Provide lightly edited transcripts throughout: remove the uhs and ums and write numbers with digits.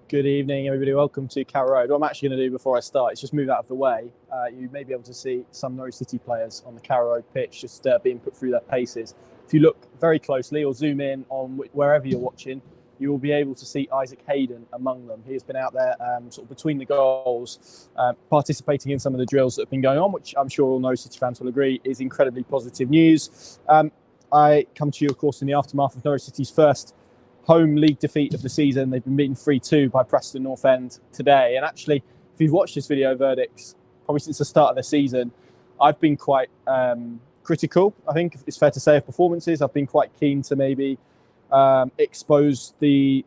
Good evening, everybody. Welcome to Carrow Road. What I'm actually going to do before I start is just move out of the way. You may be able to see some Norwich City players on the Carrow Road pitch just being put through their paces. If you look very closely or zoom in on wherever you're watching, you will be able to see Isaac Hayden among them. He has been out there sort of between the goals, participating in some of the drills that have been going on, which I'm sure all Norwich City fans will agree is incredibly positive news. I come to you, of course, in the aftermath of Norwich City's first home league defeat of the season. They've been beaten 3-2 by Preston North End today. And actually, if you've watched this video verdicts, probably since the start of the season, I've been quite critical, I think it's fair to say, of performances. I've been quite keen to maybe expose maybe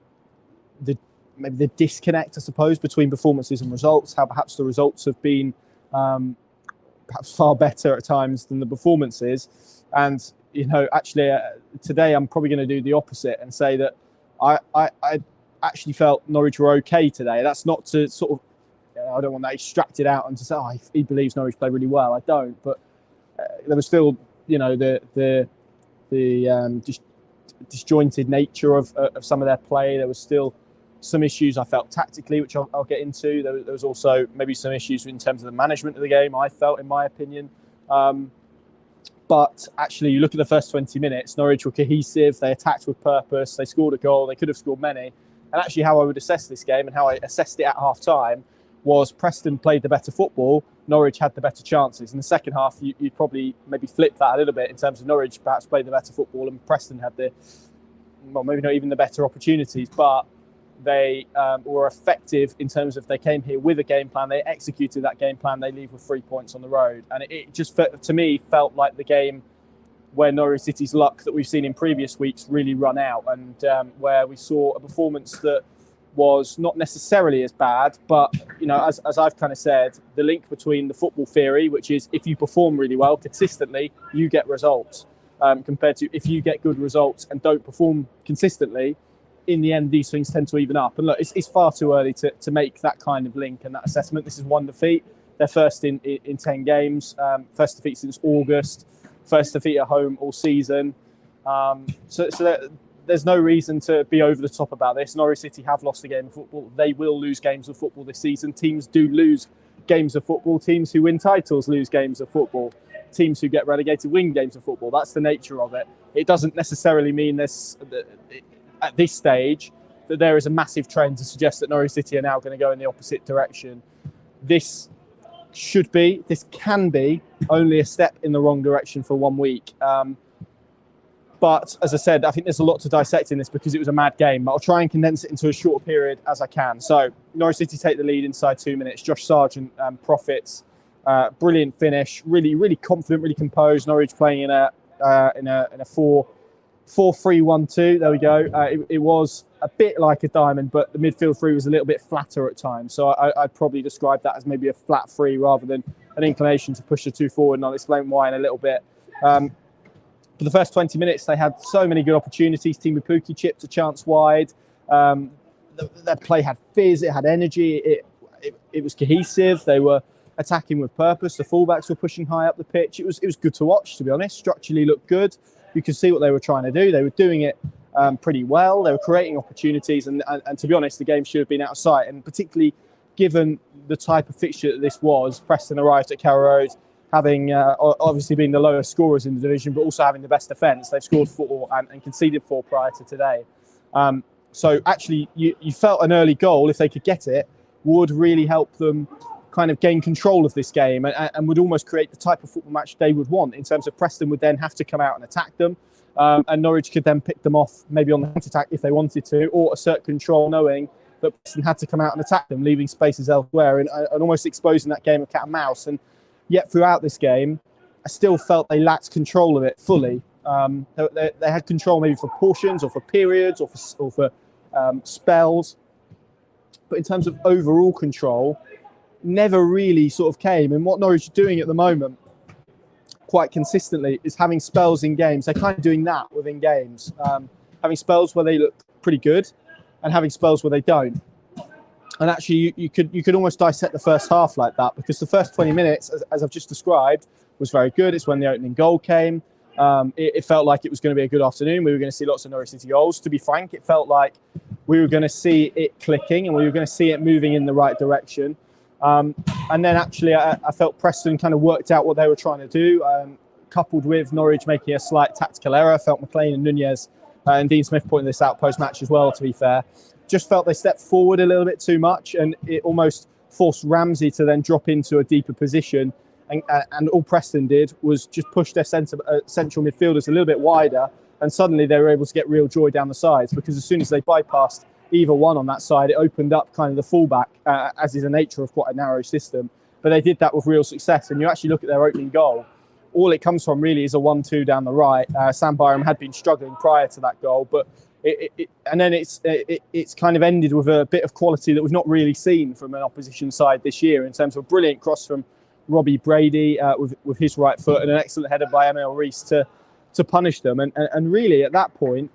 the disconnect, I suppose, between performances and results, how perhaps the results have been perhaps far better at times than the performances. And, you know, actually, today I'm probably going to do the opposite and say that I actually felt Norwich were okay today. That's not to sort of, I don't want that extracted out and to say, oh, he believes Norwich played really well. I don't, but there was still, you know, the disjointed nature of some of their play. There was still some issues I felt tactically, which I'll get into. There was also maybe some issues in terms of the management of the game, I felt, in my opinion. But actually, you look at the first 20 minutes, Norwich were cohesive, they attacked with purpose, they scored a goal, they could have scored many. And actually how I would assess this game and how I assessed it at half-time was Preston played the better football, Norwich had the better chances. In the second half, you'd probably maybe flip that a little bit in terms of Norwich perhaps played the better football and Preston had maybe not even the better opportunities, but they were effective in terms of they came here with a game plan, they executed that game plan, they leave with 3 points on the road. And it just, to me, felt like the game where Norwich City's luck that we've seen in previous weeks really run out, and where we saw a performance that was not necessarily as bad, but, you know, as I've kind of said, the link between the football theory, which is if you perform really well consistently, you get results, compared to if you get good results and don't perform consistently, in the end, these things tend to even up. And look, it's far too early to make that kind of link and that assessment. This is one defeat. They're first in 10 games, first defeat since August, first defeat at home all season. So there's no reason to be over the top about this. Norwich City have lost a game of football. They will lose games of football this season. Teams do lose games of football. Teams who win titles lose games of football. Teams who get relegated win games of football. That's the nature of it. It doesn't necessarily mean at this stage that there is a massive trend to suggest that Norwich City are now going to go in the opposite direction. This can be only a step in the wrong direction for 1 week. But as I said, I think there's a lot to dissect in this because it was a mad game. But I'll try and condense it into as short a period as I can. So Norwich City take the lead inside 2 minutes. Josh Sargent profits. Brilliant finish. Really, really confident, really composed. Norwich playing in a 4-3-1-2. There we go. It was a bit like a diamond, but the midfield three was a little bit flatter at times. So I'd probably describe that as maybe a flat three rather than an inclination to push the two forward. And I'll explain why in a little bit. For the first 20 minutes, they had so many good opportunities. Teemu Pukki chipped a chance wide. Their play had fizz. It had energy. It was cohesive. They were attacking with purpose. The fullbacks were pushing high up the pitch. It was good to watch, to be honest. Structurally looked good. You could see what they were trying to do. They were doing it pretty well. They were creating opportunities. And to be honest, the game should have been out of sight. And particularly given the type of fixture that this was, Preston arrived at Carrow Road having obviously been the lowest scorers in the division, but also having the best defence. They've scored 4 and conceded 4 prior to today. So actually, you felt an early goal, if they could get it, would really help them kind of gain control of this game and would almost create the type of football match they would want, in terms of Preston would then have to come out and attack them, and Norwich could then pick them off maybe on the counter-attack if they wanted to, or assert control knowing that Preston had to come out and attack them, leaving spaces elsewhere and almost exposing that game of cat and mouse. And yet throughout this game, I still felt they lacked control of it fully. They had control maybe for portions or for periods or for spells, but in terms of overall control, never really sort of came. And what Norwich are doing at the moment quite consistently is having spells in games. They're kind of doing that within games, having spells where they look pretty good and having spells where they don't. And actually you could almost dissect the first half like that, because the first 20 minutes, as I've just described, was very good. It's when the opening goal came. It felt like it was going to be a good afternoon. We were going to see lots of Norwich City goals. To be frank, it felt like we were going to see it clicking and we were going to see it moving in the right direction. And then actually I felt Preston kind of worked out what they were trying to do, coupled with Norwich making a slight tactical error. I felt McLean and Nunez and Dean Smith pointed this out post-match as well, to be fair. Just felt they stepped forward a little bit too much, and it almost forced Ramsey to then drop into a deeper position. And all Preston did was just push their central midfielders a little bit wider, and suddenly they were able to get real joy down the sides, because as soon as they bypassed either one on that side, it opened up kind of the fullback, as is the nature of quite a narrow system. But they did that with real success. And you actually look at their opening goal, all it comes from really is a 1-2 down the right. Sam Byram had been struggling prior to that goal, but it's kind of ended with a bit of quality that we've not really seen from an opposition side this year, in terms of a brilliant cross from Robbie Brady with his right foot, and an excellent header by Emil Rees to punish them. And really at that point,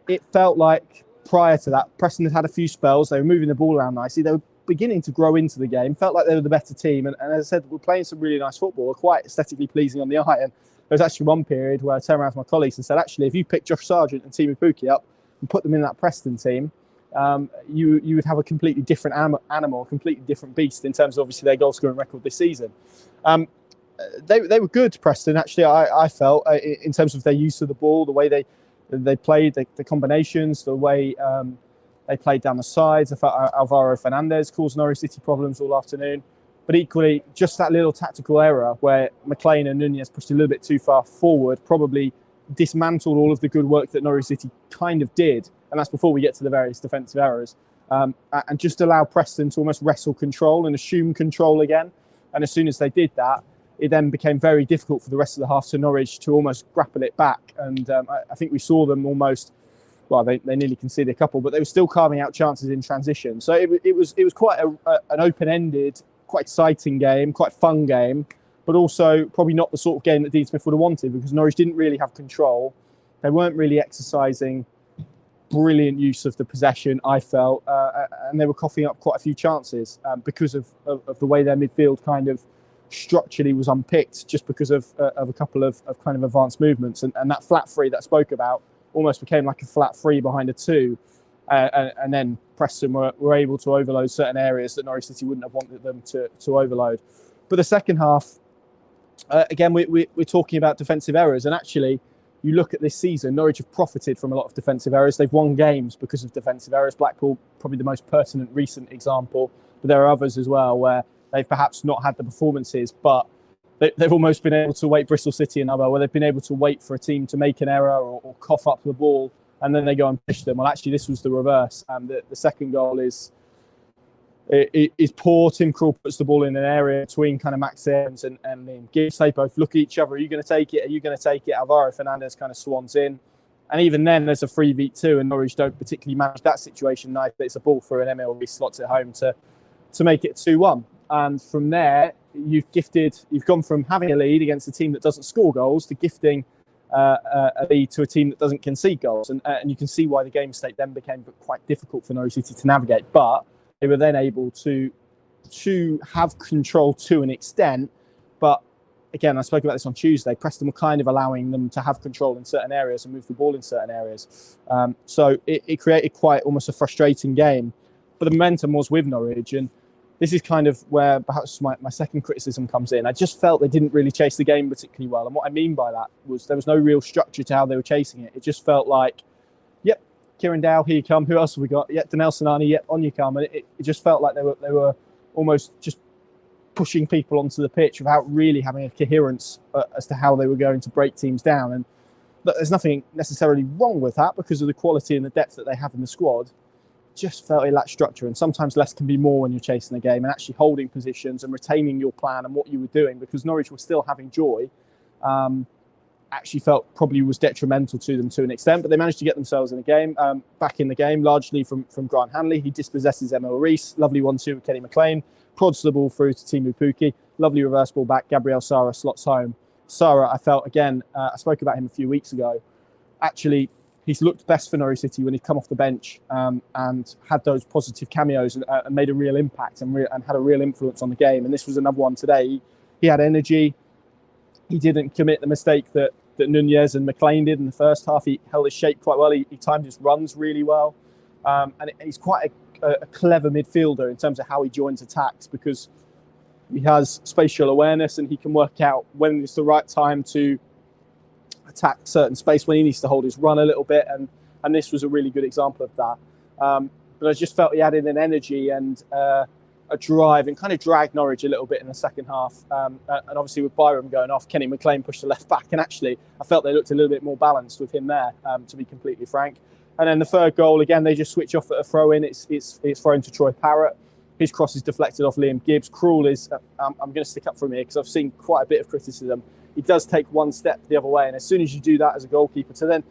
it felt like prior to that, Preston had had a few spells. They were moving the ball around nicely. They were beginning to grow into the game. Felt like they were the better team. And as I said, we're playing some really nice football. We're quite aesthetically pleasing on the eye. And there was actually one period where I turned around to my colleagues and said, actually, if you pick Josh Sargent and Timu Pukki up and put them in that Preston team, you would have a completely different animal, a completely different beast in terms of obviously their goal scoring record this season. They were good, Preston, actually, I felt, in terms of their use of the ball, the way they played, the combinations, the way they played down the sides. I felt Alvaro Fernandez caused Norwich City problems all afternoon. But equally, just that little tactical error where McLean and Nunez pushed a little bit too far forward probably dismantled all of the good work that Norwich City kind of did. And that's before we get to the various defensive errors. And just allow Preston to almost wrestle control and assume control again. And as soon as they did that, it then became very difficult for the rest of the half to Norwich to almost grapple it back. And I think we saw them almost, well, they nearly conceded a couple, but they were still carving out chances in transition. So it was quite an open-ended, quite exciting game, quite fun game, but also probably not the sort of game that Dean Smith would have wanted, because Norwich didn't really have control. They weren't really exercising brilliant use of the possession, I felt, and they were coughing up quite a few chances because of the way their midfield kind of structurally was unpicked, just because of a couple of kind of advanced movements, and that flat three that I spoke about almost became like a flat three behind a two, and then Preston were able to overload certain areas that Norwich City wouldn't have wanted them to overload. But the second half, again, we're talking about defensive errors, and actually you look at this season, Norwich have profited from a lot of defensive errors. They've won games because of defensive errors. Blackpool, probably the most pertinent recent example, but there are others as well where they've perhaps not had the performances, but they've almost been able to wait. Bristol City, another, where they've been able to wait for a team to make an error or cough up the ball, and then they go and push them. Well, actually, this was the reverse. The second goal is poor. Tim Krul puts the ball in an area between kind of Max Aarons and Liam Gibbs. They both look at each other. Are you going to take it? Are you going to take it? Alvaro Fernandez kind of swans in. And even then, there's a 3v2, and Norwich don't particularly manage that situation nice. But it's a ball for an Emil Rees, slots it home to make it 2-1. And from there, you've gone from having a lead against a team that doesn't score goals to gifting a lead to a team that doesn't concede goals. And you can see why the game state then became quite difficult for Norwich City to navigate. But they were then able to have control to an extent. But again, I spoke about this on Tuesday, Preston were kind of allowing them to have control in certain areas and move the ball in certain areas. So it created quite almost a frustrating game. But the momentum was with Norwich. And this is kind of where perhaps my second criticism comes in. I just felt they didn't really chase the game particularly well. And what I mean by that was there was no real structure to how they were chasing it. It just felt like, yep, Kieran Dow, here you come. Who else have we got? Yep, Danel Sinani, yep, on you come. And it just felt like they were almost just pushing people onto the pitch without really having a coherence as to how they were going to break teams down. And there's nothing necessarily wrong with that because of the quality and the depth that they have in the squad. Just felt it lacked structure, and sometimes less can be more when you're chasing the game and actually holding positions and retaining your plan and what you were doing, because Norwich were still having joy. Actually felt probably was detrimental to them to an extent, but they managed to get themselves in the game, back in the game, largely from Grant Hanley. He dispossesses Emil Rees, lovely 1-2 with Kenny McLean, prods the ball through to Timu Pukki, lovely reverse ball back, Gabriel Sara slots home. Sara, I felt, again, I spoke about him a few weeks ago, actually he's looked best for Norwich City when he'd come off the bench and had those positive cameos and made a real impact and had a real influence on the game. And this was another one today. He had energy. He didn't commit the mistake that Nunez and McLean did in the first half. He held his shape quite well. He timed his runs really well. And he's quite a clever midfielder in terms of how he joins attacks, because he has spatial awareness and he can work out when it's the right time to attack certain space, when he needs to hold his run a little bit, and this was a really good example of that. But I just felt he added an energy and a drive and kind of dragged Norwich a little bit in the second half. And obviously with Byram going off, Kenny McLean pushed the left back, and actually I felt they looked a little bit more balanced with him there, to be completely frank. And then the third goal, again, they just switch off at a throw-in. It's thrown to Troy Parrott. His cross is deflected off Liam Gibbs. Krul is, I'm going to stick up for him here because I've seen quite a bit of criticism. He does take one step the other way, and as soon as you do that as a goalkeeper, to then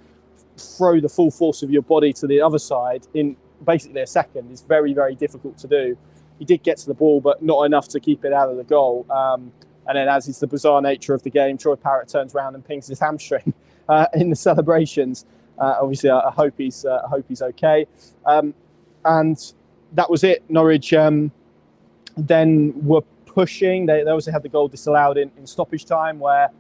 throw the full force of your body to the other side in basically a second is very, very difficult to do. He did get to the ball, but not enough to keep it out of the goal. And then, as is the bizarre nature of the game, Troy Parrott turns around and pings his hamstring in the celebrations. Obviously, I hope he's okay. And that was it. Norwich then were pushing. They also had the goal disallowed in stoppage time, where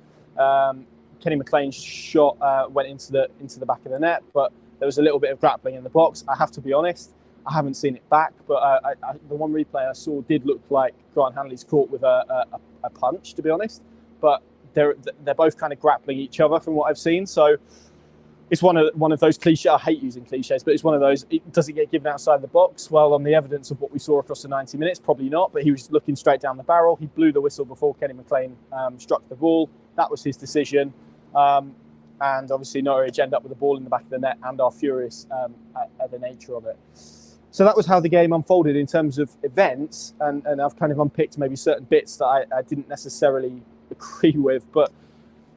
Kenny McLean's shot went into the back of the net, but there was a little bit of grappling in the box. I have to be honest, I haven't seen it back, but the one replay I saw did look like Grant Hanley's caught with a punch, to be honest. But they're both kind of grappling each other from what I've seen. So it's one of those cliches. I hate using cliches, but it's one of those. Does it get given outside the box? Well, on the evidence of what we saw across the 90 minutes, probably not. But he was looking straight down the barrel. He blew the whistle before Kenny McLean struck the ball. That was his decision. And obviously Norwich end up with the ball in the back of the net and are furious at the nature of it. So that was how the game unfolded in terms of events, and I've kind of unpicked maybe certain bits that I didn't necessarily agree with, but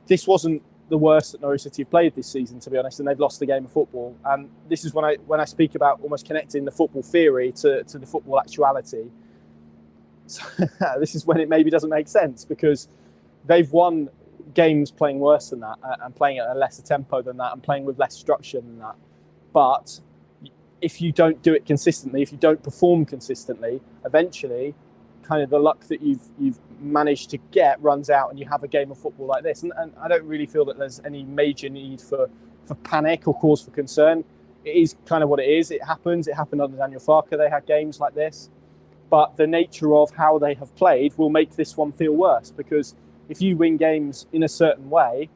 this wasn't the worst that Norwich City have played this season, to be honest, and they've lost the game of football. And this is when I speak about almost connecting the football theory to the football actuality. So, this is when it maybe doesn't make sense, because they've won games playing worse than that, and playing at a lesser tempo than that, and playing with less structure than that. But if you don't do it consistently, if you don't perform consistently, eventually kind of the luck that you've managed to get runs out and you have a game of football like this. And I don't really feel that there's any major need for panic or cause for concern. It is kind of what it is. It happens. It happened under Daniel Farke. They had games like this. But the nature of how they have played will make this one feel worse, because if you win games in a certain way,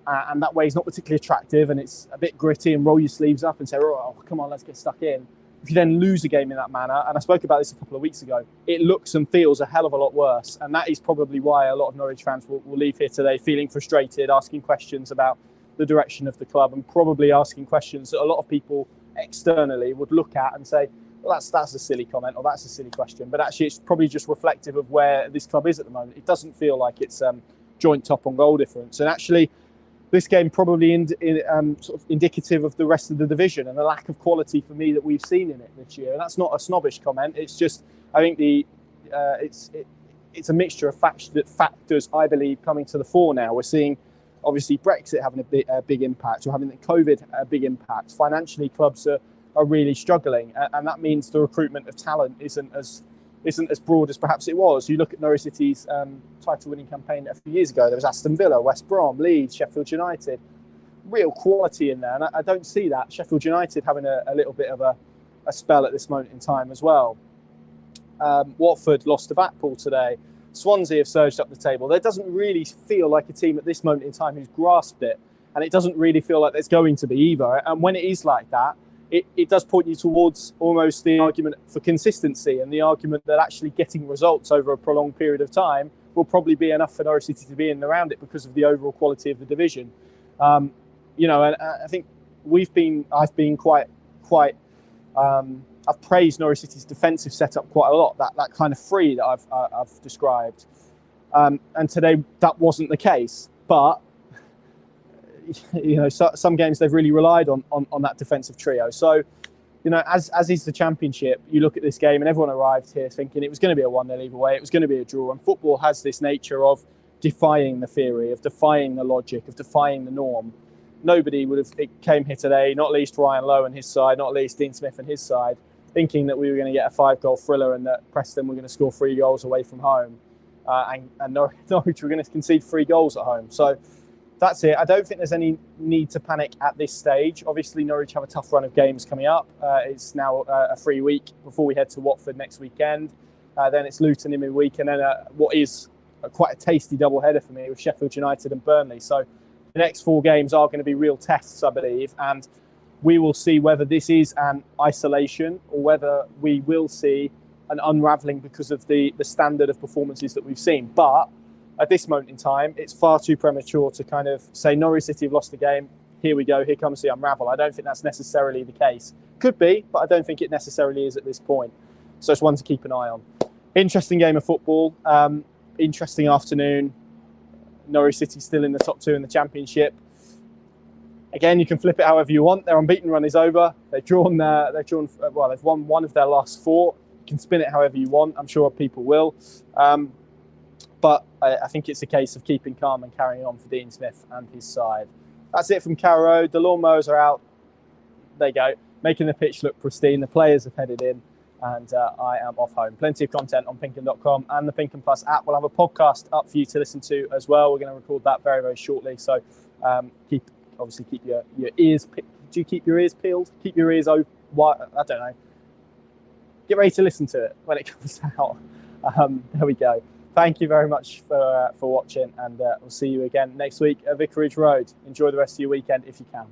and that way is not particularly attractive, and it's a bit gritty, and roll your sleeves up and say, oh, come on, let's get stuck in. If you then lose a game in that manner, and I spoke about this a couple of weeks ago, it looks and feels a hell of a lot worse. And that is probably why a lot of Norwich fans will leave here today feeling frustrated, asking questions about the direction of the club, and probably asking questions that a lot of people externally would look at and say, well, that's a silly comment, or that's a silly question. But actually, it's probably just reflective of where this club is at the moment. It doesn't feel like it's joint top on goal difference. And actually, this game probably sort of indicative of the rest of the division and the lack of quality for me that we've seen in it this year. And that's not a snobbish comment. It's just, I think it's a mixture of factors, I believe, coming to the fore now. We're seeing, obviously, Brexit having a big impact. We're having COVID a big impact. Financially, clubs are really struggling, and that means the recruitment of talent isn't as broad as perhaps it was. You look at Norwich City's title-winning campaign a few years ago. There was Aston Villa, West Brom, Leeds, Sheffield United. Real quality in there, and I don't see that. Sheffield United having a little bit of a spell at this moment in time as well. Watford lost to Blackpool today. Swansea have surged up the table. There doesn't really feel like a team at this moment in time who's grasped it, and it doesn't really feel like there's going to be either. And when it is like that, it does point you towards almost the argument for consistency, and the argument that actually getting results over a prolonged period of time will probably be enough for Norwich City to be in and around it because of the overall quality of the division. And I think I've been quite I've praised Norwich City's defensive setup quite a lot, that kind of free that I've described. And today that wasn't the case, but some games they've really relied on that defensive trio. So, as is the Championship, you look at this game and everyone arrived here thinking it was going to be a 1-0 either way, it was going to be a draw. And football has this nature of defying the theory, of defying the logic, of defying the norm. Nobody came here today, not least Ryan Lowe and his side, not least Dean Smith and his side, thinking that we were going to get a 5-goal thriller and that Preston were going to score 3 goals away from home. And Norwich were going to concede 3 goals at home. So that's it. I don't think there's any need to panic at this stage. Obviously, Norwich have a tough run of games coming up. It's now a free week before we head to Watford next weekend. Then it's Luton in midweek, and then what is quite a tasty double-header for me with Sheffield United and Burnley. So the next 4 games are going to be real tests, I believe, and we will see whether this is an isolation or whether we will see an unravelling because of the standard of performances that we've seen. But at this moment in time, it's far too premature to kind of say Norwich City have lost the game. Here we go. Here comes the unravel. I don't think that's necessarily the case. Could be, but I don't think it necessarily is at this point. So it's one to keep an eye on. Interesting game of football. Interesting afternoon. Norwich City still in the top 2 in the Championship. Again, you can flip it however you want. Their unbeaten run is over. They've won one of their last 4. You can spin it however you want. I'm sure people will. But I think it's a case of keeping calm and carrying on for Dean Smith and his side. That's it from Carrow Road. The lawnmowers are out. There you go. Making the pitch look pristine. The players have headed in. And I am off home. Plenty of content on Pinkham.com and the Pinkham Plus app. We'll have a podcast up for you to listen to as well. We're going to record that very, very shortly. So keep your ears. Do you keep your ears peeled? Keep your ears open. I don't know. Get ready to listen to it when it comes out. There we go. Thank you very much for watching, and we'll see you again next week at Vicarage Road. Enjoy the rest of your weekend if you can.